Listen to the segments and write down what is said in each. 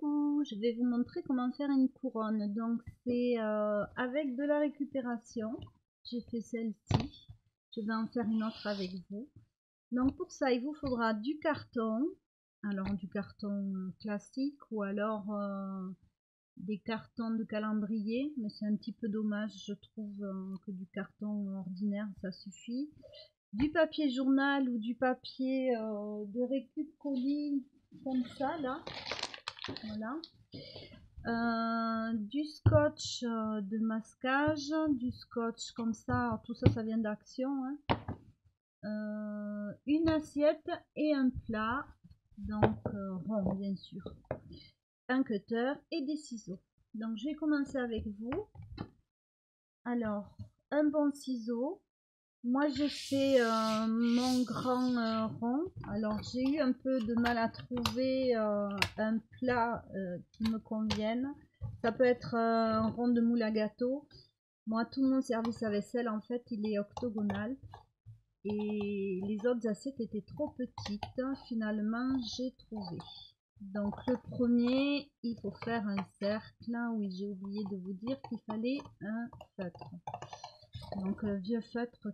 Coucou, je vais vous montrer comment faire une couronne. Donc c'est avec de la récupération. J'ai fait celle-ci. Je vais en faire une autre avec vous. Donc pour ça, il vous faudra du carton. Alors du carton classique ou alors des cartons de calendrier. Mais c'est un petit peu dommage, je trouve que du carton ordinaire, ça suffit. Du papier journal ou du papier de récup colis comme ça là. Voilà. Du scotch de masquage, du scotch comme ça, tout ça, ça vient d'Action. Hein. Une assiette et un plat, donc rond bien sûr. Un cutter et des ciseaux. Donc je vais commencer avec vous. Alors, un bon ciseau. Moi j'ai fait mon grand rond. Alors j'ai eu un peu de mal à trouver un plat qui me convienne. Ça peut être un rond de moule à gâteau. Moi tout mon service à vaisselle en fait il est octogonal. Et les autres assiettes étaient trop petites. Finalement j'ai trouvé. Donc le premier, il faut faire un cercle. Oui, j'ai oublié de vous dire qu'il fallait un feutre. Donc vieux feutre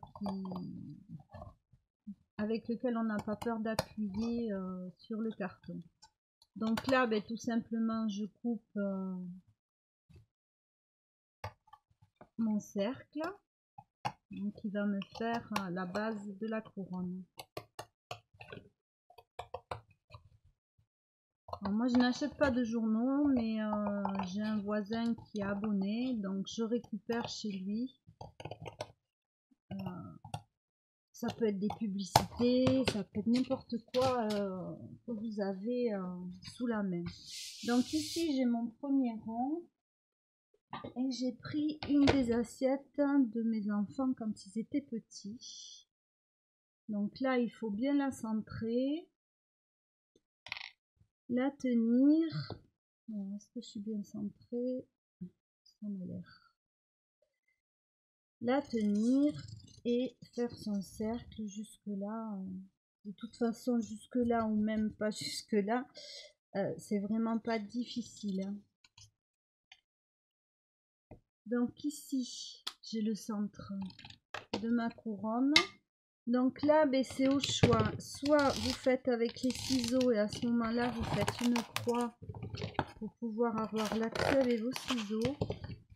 avec lequel on n'a pas peur d'appuyer sur le carton. Donc là, tout simplement, je coupe mon cercle, donc qui va me faire la base de la couronne. Alors, moi, je n'achète pas de journaux, mais j'ai un voisin qui est abonné, donc je récupère chez lui. Ça peut être des publicités, ça peut être n'importe quoi que vous avez sous la main. Donc ici, j'ai mon premier rond et j'ai pris une des assiettes de mes enfants quand ils étaient petits. Donc là, il faut bien la centrer, la tenir. Est-ce que je suis bien centrée? Ça m'a l'air. La tenir et faire son cercle jusque là. De toute façon, jusque là ou même pas jusque là, c'est vraiment pas difficile. Hein. Donc ici, j'ai le centre de ma couronne. Donc là, c'est au choix. Soit vous faites avec les ciseaux et à ce moment-là, vous faites une croix pour pouvoir avoir l'accès avec vos ciseaux.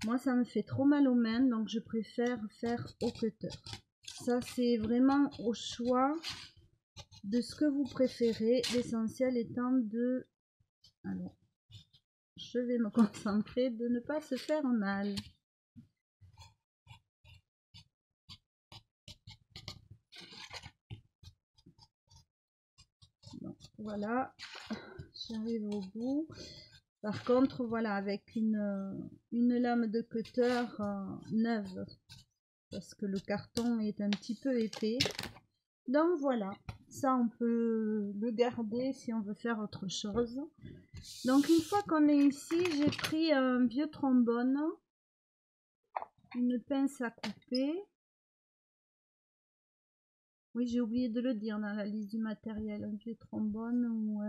Moi, ça me fait trop mal aux mains, donc je préfère faire au cutter. Ça, c'est vraiment au choix de ce que vous préférez. L'essentiel étant de... Alors, je vais me concentrer de ne pas se faire mal. Donc, voilà, j'arrive au bout. Par contre, voilà, avec une lame de cutter neuve, parce que le carton est un petit peu épais. Donc voilà, ça on peut le garder si on veut faire autre chose. Donc une fois qu'on est ici, j'ai pris un vieux trombone, une pince à couper. Oui, j'ai oublié de le dire dans la liste du matériel, un vieux trombone ou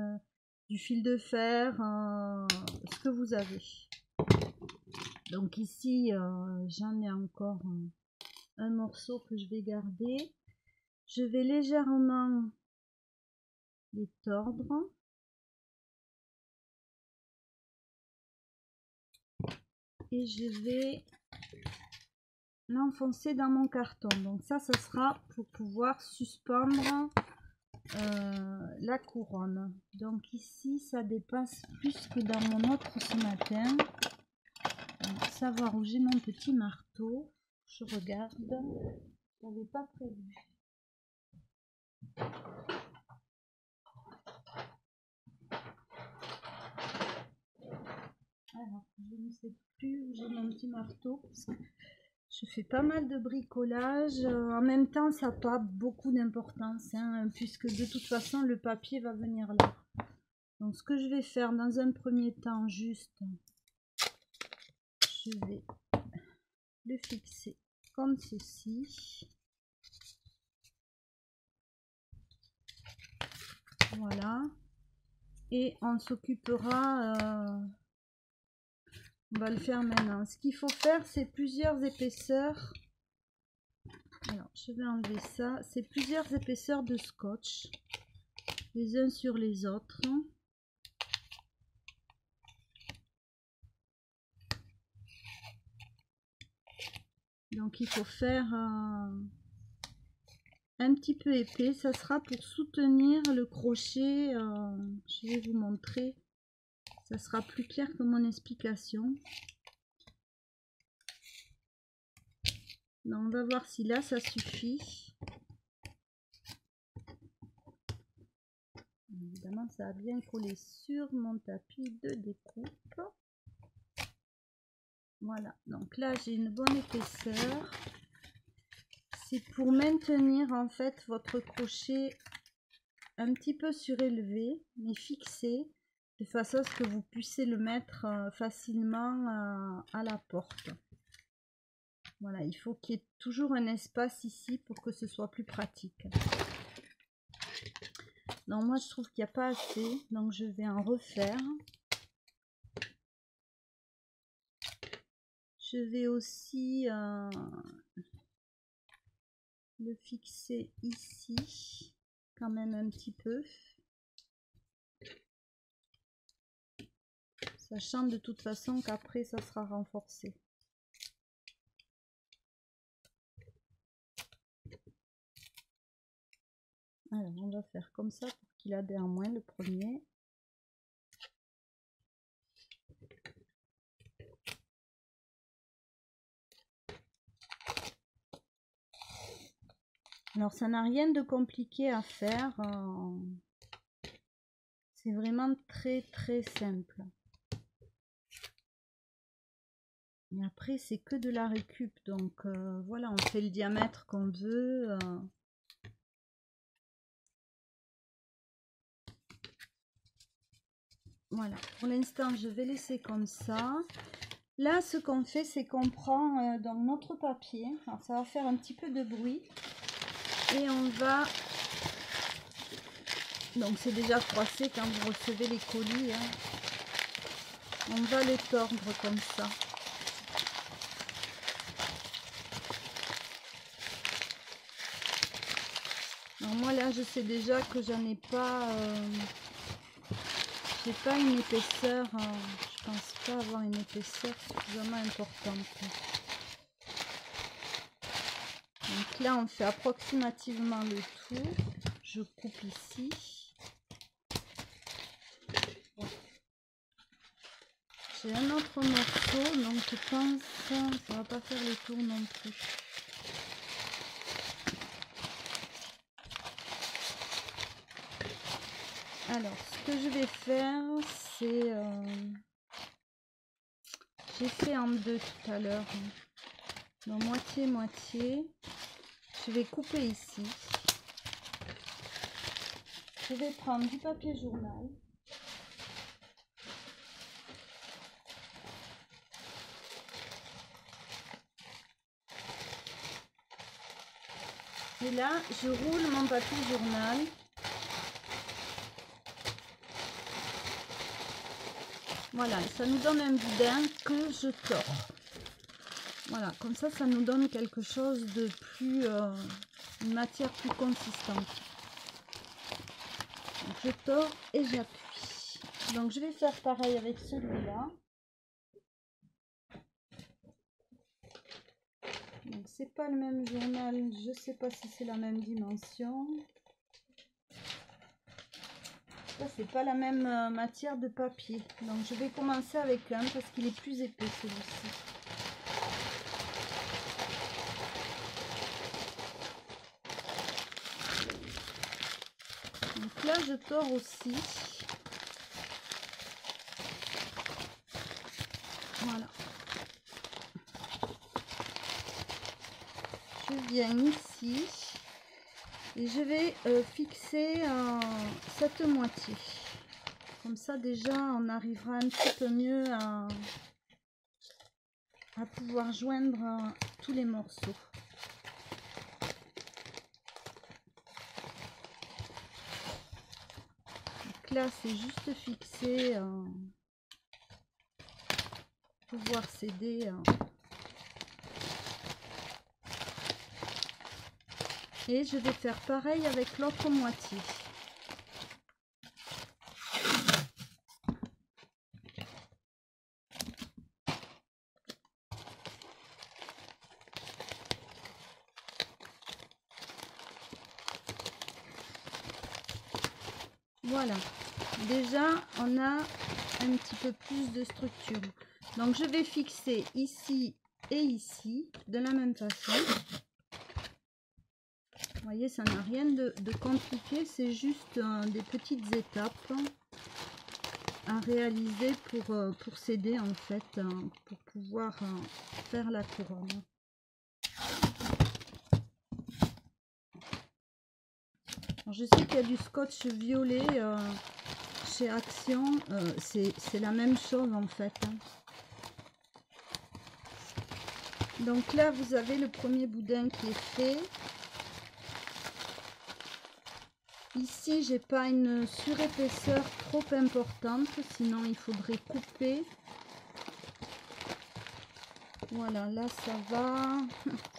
du fil de fer, ce que vous avez. Donc ici, j'en ai encore un morceau que je vais garder. Je vais légèrement les tordre. Et je vais l'enfoncer dans mon carton. Donc ça, ce sera pour pouvoir suspendre la couronne. Donc ici, ça dépasse plus que dans mon autre ce matin. Donc, savoir où j'ai mon petit marteau. Je regarde. Je n'avais pas prévu. Alors, je ne sais plus où j'ai mon petit marteau. Parce que je fais pas mal de bricolage. En même temps, ça n'a pas beaucoup d'importance. Hein, puisque de toute façon, le papier va venir là. Donc, ce que je vais faire dans un premier temps, juste, je vais le fixer comme ceci. Voilà. et on s'occupera, on va le faire maintenant. Ce qu'il faut faire, c'est plusieurs épaisseurs. Alors, je vais enlever ça. C'est plusieurs épaisseurs de scotch, les uns sur les autres. Donc, il faut faire un petit peu épais. Ça sera pour soutenir le crochet. Je vais vous montrer. Ça sera plus clair que mon explication. Donc, on va voir si là, ça suffit. Évidemment, ça a bien collé sur mon tapis de découpe. Voilà, donc là j'ai une bonne épaisseur. C'est pour maintenir en fait votre crochet un petit peu surélevé, mais fixé, de façon à ce que vous puissiez le mettre facilement à la porte. Voilà, il faut qu'il y ait toujours un espace ici pour que ce soit plus pratique. Donc moi je trouve qu'il n'y a pas assez, donc je vais en refaire. Je vais aussi le fixer ici, quand même un petit peu. Sachant de toute façon qu'après ça sera renforcé. Alors on va faire comme ça pour qu'il adhère moins le premier. Alors ça n'a rien de compliqué à faire. C'est vraiment très simple. Et après c'est que de la récup. Donc voilà, on fait le diamètre qu'on veut. Voilà, pour l'instant je vais laisser comme ça. Là ce qu'on fait, c'est qu'on prend dans notre papier, alors ça va faire un petit peu de bruit, et on va, donc c'est déjà froissé quand vous recevez les colis, hein. On va le tordre comme ça. Alors moi là je sais déjà que j'en ai pas, j'ai pas une épaisseur, je pense pas avoir une épaisseur suffisamment importante. Donc là on fait approximativement le tour. Je coupe ici. J'ai un autre morceau, donc je pense que ça va pas faire le tour non plus. Alors, ce que je vais faire, c'est... j'ai fait en deux tout à l'heure. Donc moitié. Je vais couper ici. Je vais prendre du papier journal. Et là, je roule mon papier journal. Voilà, ça nous donne un boudin que je tords. Voilà, comme ça, ça nous donne quelque chose de plus... une matière plus consistante. Donc, je tords et j'appuie. Donc, je vais faire pareil avec celui-là. Donc, c'est pas le même journal. Je sais pas si c'est la même dimension. Ça, c'est pas la même matière de papier. Donc, je vais commencer avec un parce qu'il est plus épais celui-ci. Donc là, je tords aussi. Voilà. Je viens ici et je vais fixer cette moitié. Comme ça, déjà, on arrivera un petit peu mieux à pouvoir joindre tous les morceaux. Donc là c'est juste fixer, pouvoir céder. Et je vais faire pareil avec l'autre moitié. Voilà, déjà on a un petit peu plus de structure. Donc je vais fixer ici et ici de la même façon. Vous voyez, ça n'a rien de compliqué, c'est juste des petites étapes à réaliser pour s'aider en fait, pour pouvoir faire la couronne. Alors, je sais qu'il y a du scotch violet chez Action, c'est la même chose en fait. Donc là vous avez le premier boudin qui est fait. Ici j'ai pas une surépaisseur trop importante, sinon il faudrait couper. Voilà, là ça va,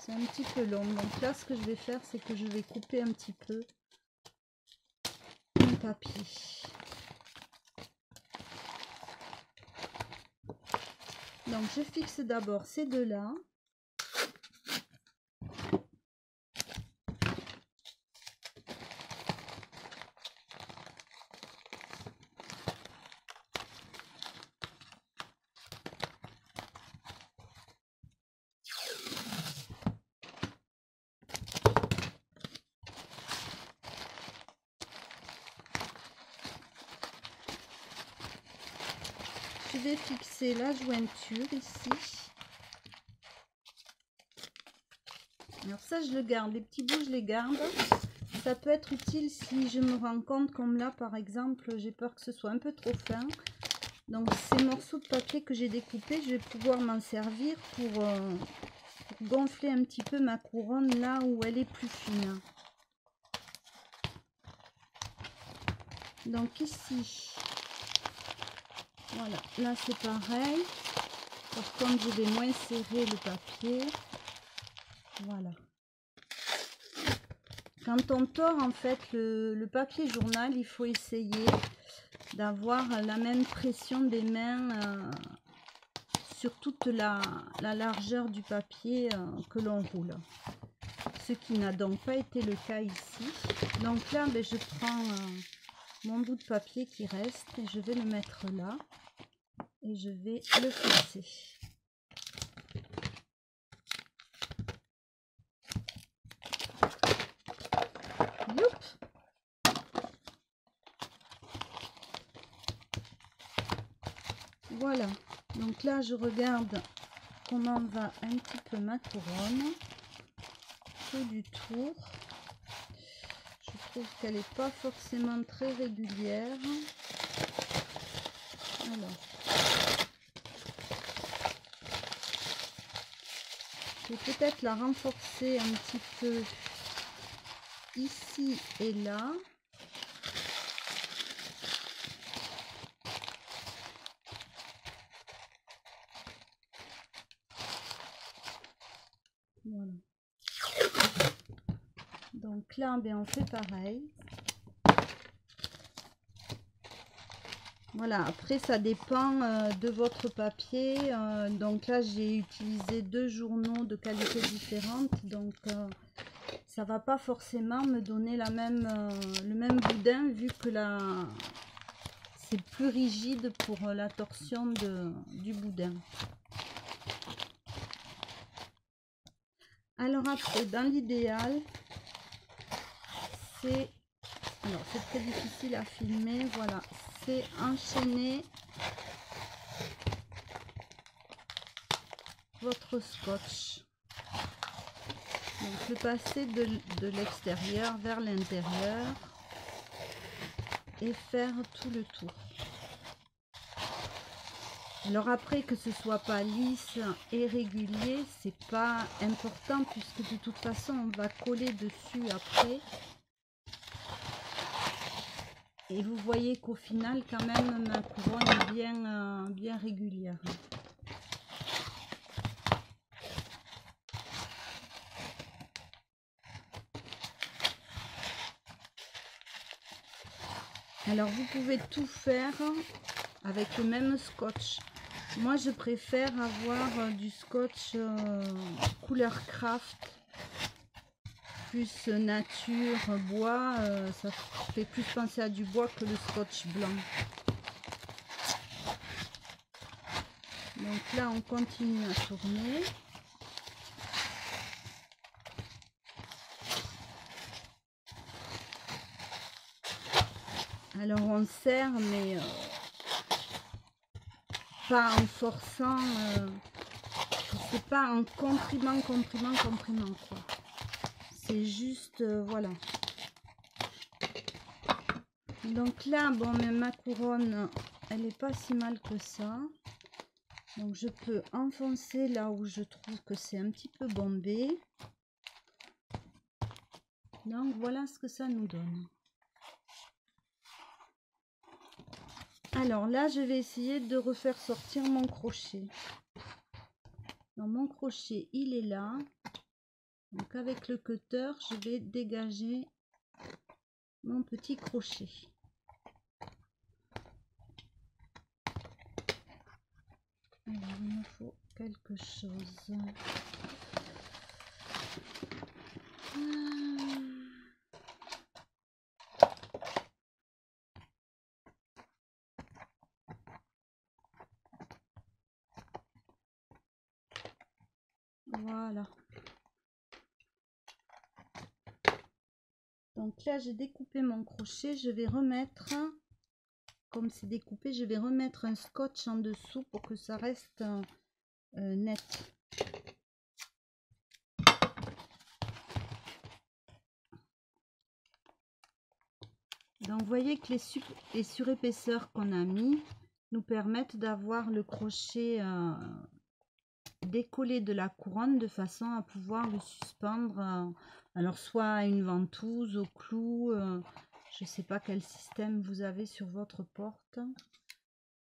c'est un petit peu long. Donc là ce que je vais faire, c'est que je vais couper un petit peu mon papier. Donc je fixe d'abord ces deux là. Je vais fixer la jointure ici. Alors ça je le garde, les petits bouts je les garde. Ça peut être utile si je me rends compte, comme là par exemple, j'ai peur que ce soit un peu trop fin. Donc ces morceaux de papier que j'ai découpés, je vais pouvoir m'en servir pour gonfler un petit peu ma couronne là où elle est plus fine. Donc ici, voilà, là c'est pareil. Par contre, je vais moins serrer le papier. Voilà. Quand on tord en fait le papier journal, il faut essayer d'avoir la même pression des mains sur toute la largeur du papier que l'on roule. Ce qui n'a donc pas été le cas ici. Donc là, ben, je prends mon bout de papier qui reste et je vais le mettre là et je vais le fixer. Youp. Voilà, donc là je regarde comment va un petit peu ma couronne. Tout du tour. Je trouve qu'elle n'est pas forcément très régulière. Alors, je vais peut-être la renforcer un petit peu ici et là. Voilà. Donc là, ben, on fait pareil. Voilà, après ça dépend de votre papier. Donc là, j'ai utilisé 2 journaux de qualité différente. Donc ça va pas forcément me donner le même boudin, vu que là c'est plus rigide pour la torsion du boudin. Alors après, dans l'idéal, c'est très difficile à filmer. Voilà, c'est enchaîner votre scotch. Donc le passer de l'extérieur vers l'intérieur et faire tout le tour. Alors après, que ce soit pas lisse et régulier, c'est pas important puisque de toute façon on va coller dessus après. Et vous voyez qu'au final, quand même, ma couronne est bien régulière. Alors, vous pouvez tout faire avec le même scotch. Moi, je préfère avoir du scotch couleur craft, plus nature, bois. Ça fait plus penser à du bois que le scotch blanc. Donc là, on continue à tourner. Alors, on serre, mais pas en forçant, c'est pas en comprimant quoi. C'est juste, voilà. Donc là, bon, mais ma couronne, elle est pas si mal que ça. Donc je peux enfoncer là où je trouve que c'est un petit peu bombé. Donc voilà ce que ça nous donne. Alors là, je vais essayer de refaire sortir mon crochet. Donc mon crochet, il est là. Donc avec le cutter, je vais dégager mon petit crochet. Alors, il me faut quelque chose. Voilà. Donc là, j'ai découpé mon crochet. Je vais remettre, comme c'est découpé, je vais remettre un scotch en dessous pour que ça reste net. Donc vous voyez que les surépaisseurs qu'on a mis nous permettent d'avoir le crochet décollé de la couronne de façon à pouvoir le suspendre, alors soit à une ventouse, au clou, je ne sais pas quel système vous avez sur votre porte.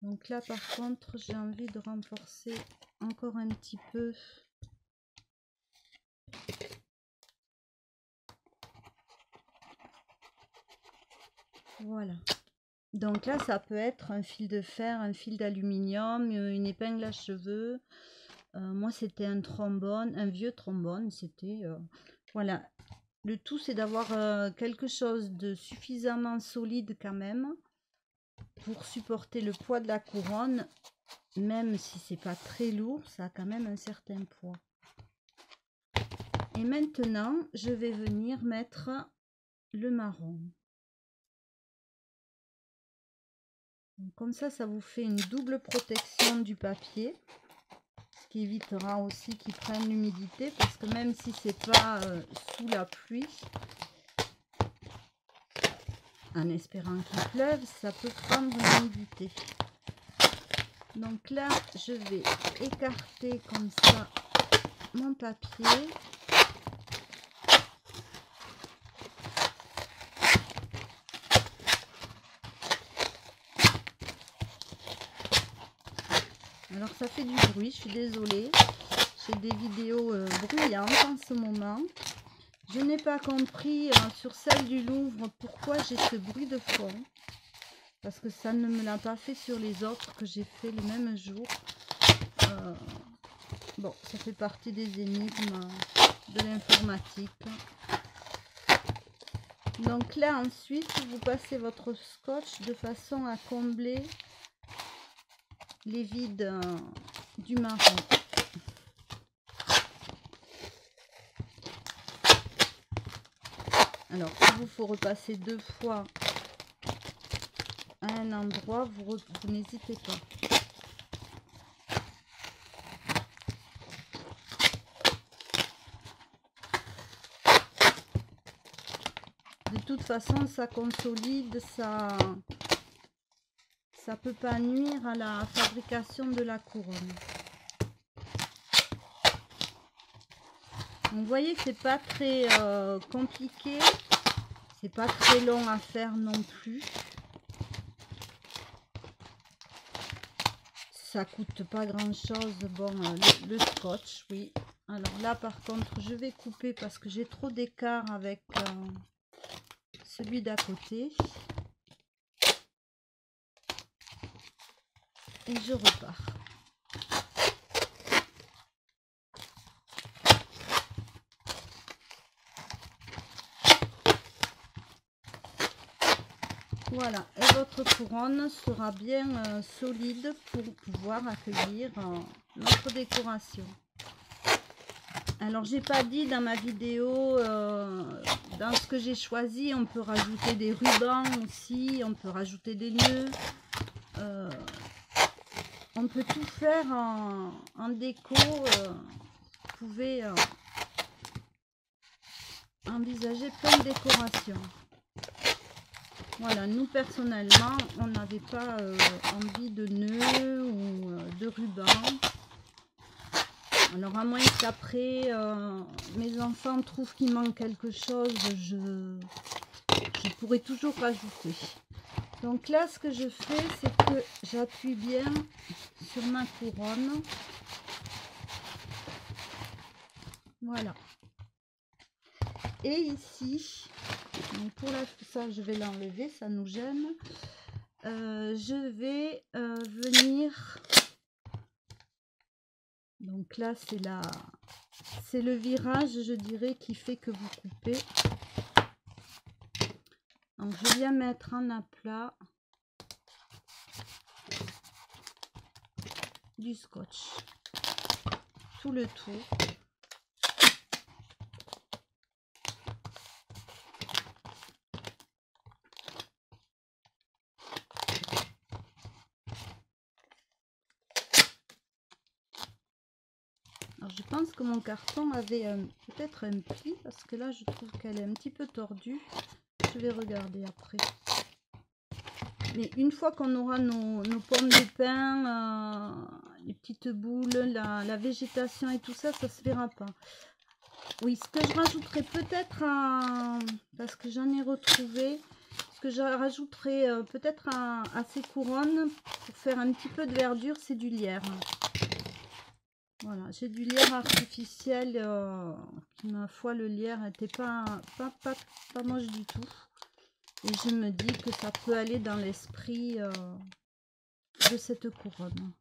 Donc là par contre j'ai envie de renforcer encore un petit peu. Voilà. Donc là ça peut être un fil de fer, un fil d'aluminium, une épingle à cheveux. Moi c'était un trombone, un vieux trombone, c'était voilà. Le tout c'est d'avoir quelque chose de suffisamment solide quand même pour supporter le poids de la couronne, même si c'est pas très lourd, ça a quand même un certain poids. Et maintenant je vais venir mettre le marron. Donc, comme ça vous fait une double protection du papier, ce qui évitera aussi qu'il prenne l'humidité, parce que même si c'est pas sous la pluie, en espérant qu'il pleuve, ça peut prendre l'humidité. Donc là, je vais écarter comme ça mon papier. Alors ça fait du bruit, je suis désolée. J'ai des vidéos bruyantes en ce moment. Je n'ai pas compris sur celle du Louvre pourquoi j'ai ce bruit de fond. Parce que ça ne me l'a pas fait sur les autres que j'ai fait le même jour. Bon, ça fait partie des énigmes de l'informatique. Donc là, ensuite, vous passez votre scotch de façon à combler les vides du marron. Alors, il vous faut repasser 2 fois à un endroit, vous n'hésitez pas. De toute façon, ça consolide, ça peut pas nuire à la fabrication de la couronne. Donc, vous voyez que c'est pas très compliqué, c'est pas très long à faire non plus. ça coûte pas grand chose. Bon, le scotch, oui. Alors là par contre je vais couper parce que j'ai trop d'écart avec celui d'à côté. Et je repars. Voilà, et votre couronne sera bien solide pour pouvoir accueillir notre décoration. Alors j'ai pas dit dans ma vidéo, dans ce que j'ai choisi, on peut rajouter des rubans aussi, on peut rajouter des nœuds. On peut tout faire en déco. Vous pouvez envisager plein de décorations. Voilà, nous personnellement, on n'avait pas envie de nœuds ou de rubans. Alors à moins qu'après mes enfants trouvent qu'il manque quelque chose, je pourrais toujours rajouter. Donc là, ce que je fais, c'est que j'appuie bien sur ma couronne. Voilà. Et ici, donc pour ça, je vais l'enlever, ça nous gêne. Je vais venir. Donc là, c'est le virage, je dirais, qui fait que vous coupez. Donc je viens mettre en aplat du scotch, tout le tour. Alors je pense que mon carton avait peut-être un pli, parce que là je trouve qu'elle est un petit peu tordue. Je vais regarder après. Mais une fois qu'on aura nos pommes de pin, les petites boules, la végétation et tout ça, ça se verra pas. Oui, ce que je rajouterai peut-être, parce que j'en ai retrouvé, ce que je rajouterai peut-être à ces couronnes, pour faire un petit peu de verdure, c'est du lierre. Voilà, j'ai du lierre artificiel, ma foi, le lierre n'était pas moche du tout. Et je me dis que ça peut aller dans l'esprit de cette couronne.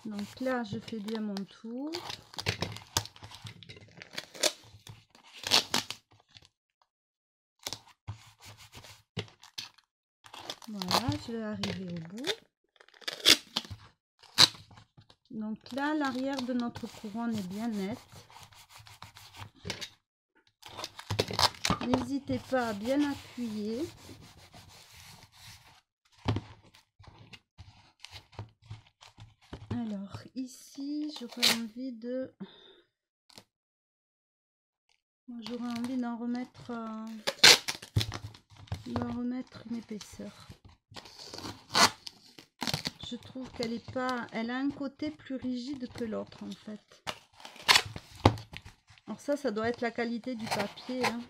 Donc là, je fais bien mon tour. Voilà, je vais arriver au bout. Donc là, l'arrière de notre couronne est bien nette. N'hésitez pas à bien appuyer. Alors ici, j'aurais envie d'en remettre une épaisseur. Je trouve qu'elle est pas, elle a un côté plus rigide que l'autre en fait. Alors ça doit être la qualité du papier, hein.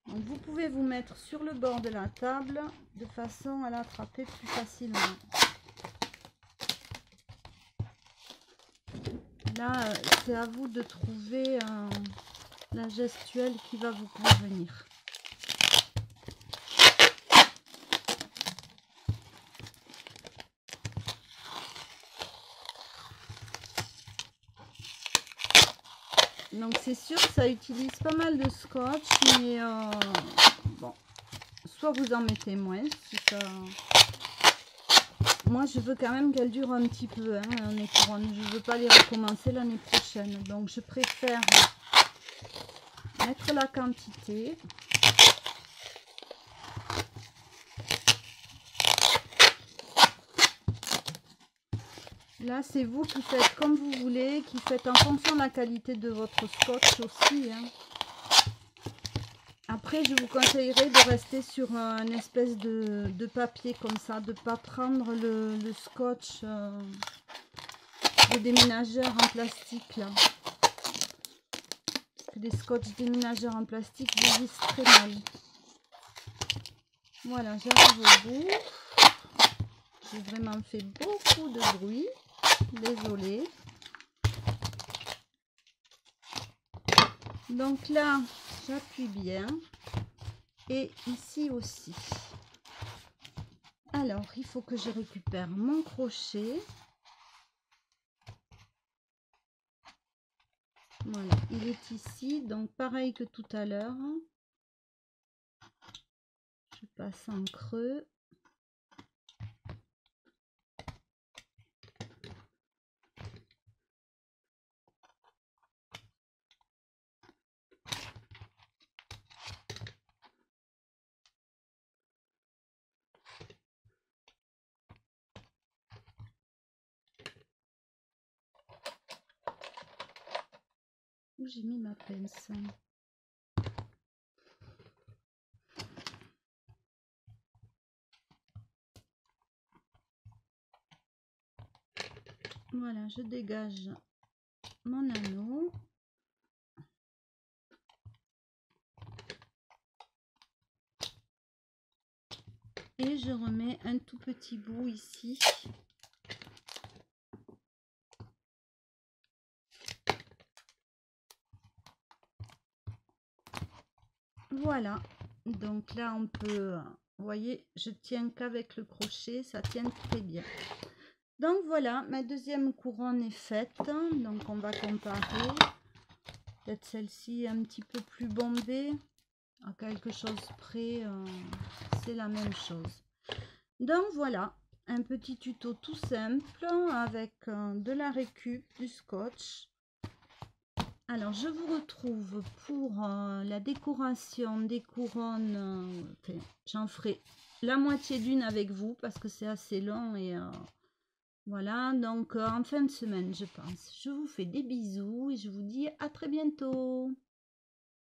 Donc vous pouvez vous mettre sur le bord de la table de façon à l'attraper plus facilement. Là, c'est à vous de trouver la gestuelle qui va vous convenir. Donc c'est sûr que ça utilise pas mal de scotch, mais bon, soit vous en mettez moins, si ça... Moi je veux quand même qu'elle dure un petit peu, hein, les couronnes. Je veux pas les recommencer l'année prochaine, donc je préfère mettre la quantité. Là, c'est vous qui faites comme vous voulez, qui faites en fonction de la qualité de votre scotch aussi, hein. Après, je vous conseillerais de rester sur une espèce de papier comme ça, de ne pas prendre le scotch de déménageur en plastique, là. Parce que les scotch déménageurs en plastique vieillissent très mal. Voilà, j'arrive au bout. j'ai vraiment fait beaucoup de bruit. Désolée. Donc là, j'appuie bien. Et ici aussi. Alors, il faut que je récupère mon crochet. Voilà, il est ici. Donc, pareil que tout à l'heure. Je passe en creux. Où j'ai mis ma pince? Voilà, je dégage mon anneau. Et je remets un tout petit bout ici. Voilà, donc là on peut, vous voyez, je tiens qu'avec le crochet, ça tient très bien. Donc voilà, ma deuxième couronne est faite, donc on va comparer. Peut-être celle-ci un petit peu plus bombée, à quelque chose près, c'est la même chose. Donc voilà, un petit tuto tout simple avec de la récup, du scotch. Alors, je vous retrouve pour la décoration des couronnes. Enfin, j'en ferai la moitié d'une avec vous parce que c'est assez long et voilà. Donc, en fin de semaine, je pense. Je vous fais des bisous et je vous dis à très bientôt.